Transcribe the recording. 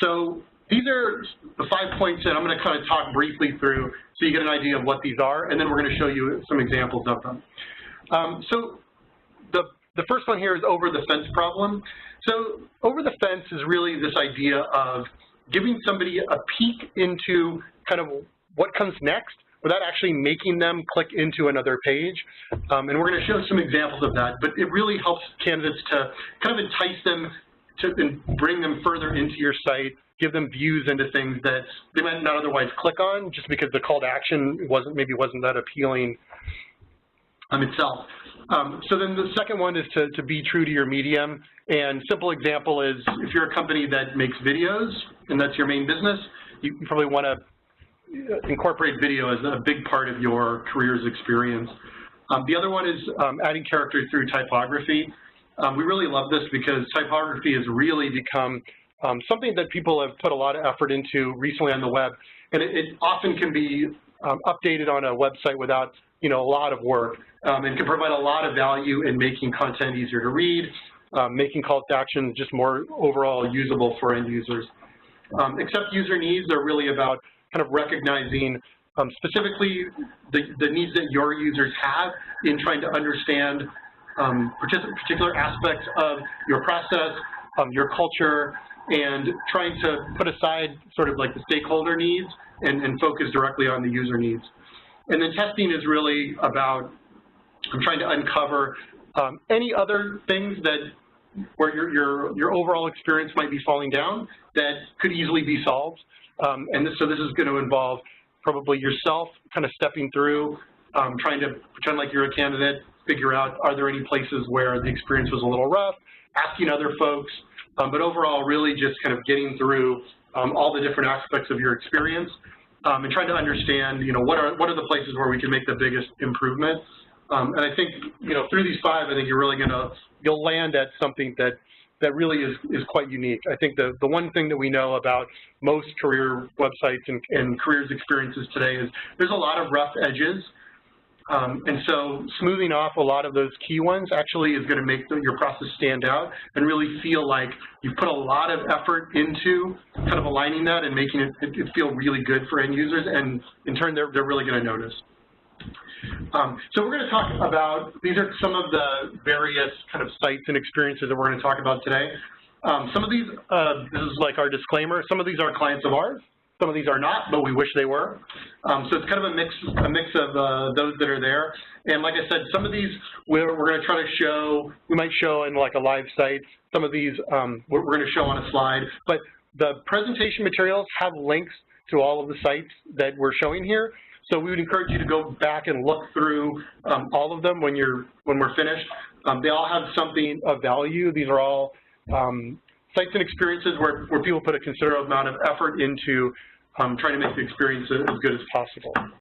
So these are the 5 points that I'm going to kind of talk briefly through so you get an idea of what these are, and then we're going to show you some examples of them. So the first one here is over the fence problem. So over the fence is really this idea of giving somebody a peek into kind of what comes next without actually making them click into another page. And we're going to show some examples of that, but it really helps candidates to kind of entice them to bring them further into your site, give them views into things that they might not otherwise click on just because the call to action maybe wasn't that appealing itself. So then the second one is to be true to your medium. And simple example is if you're a company that makes videos and that's your main business, you probably want to incorporate video as a big part of your career's experience. The other one is adding character through typography. We really love this because typography has really become something that people have put a lot of effort into recently on the web, and it often can be updated on a website without a lot of work, and can provide a lot of value in making content easier to read, making call to action just more overall usable for end users. Accept user needs are really about kind of recognizing specifically the needs that your users have in trying to understand particular aspects of your process, your culture, and trying to put aside sort of like the stakeholder needs and focus directly on the user needs. And then testing is really about trying to uncover any other things where your overall experience might be falling down that could easily be solved. So this is going to involve probably yourself kind of stepping through, trying to pretend like you're a candidate, figure out are there any places where the experience was a little rough, asking other folks, but overall really just kind of getting through all the different aspects of your experience and trying to understand, what are the places where we can make the biggest improvement. And I think, through these 5, I think you're really you'll land at something that really is quite unique. I think the one thing that we know about most career websites and careers experiences today is there's a lot of rough edges. And so smoothing off a lot of those key ones actually is going to make your process stand out and really feel like you've put a lot of effort into kind of aligning that and making it feel really good for end users, and in turn they're really going to notice. So we're going to talk about, these are some of the various kind of sites and experiences that we're going to talk about today. Some of these, this is like our disclaimer, some of these are clients of ours, some of these are not, but we wish they were. So it's kind of a mix of those that are there. And like I said, some of these we're going to try to show, we might show in like a live site, some of these we're going to show on a slide, but the presentation materials have links to all of the sites that we're showing here. So we would encourage you to go back and look through all of them when we're finished. They all have something of value. These are all sites and experiences where people put a considerable amount of effort into trying to make the experience as good as possible.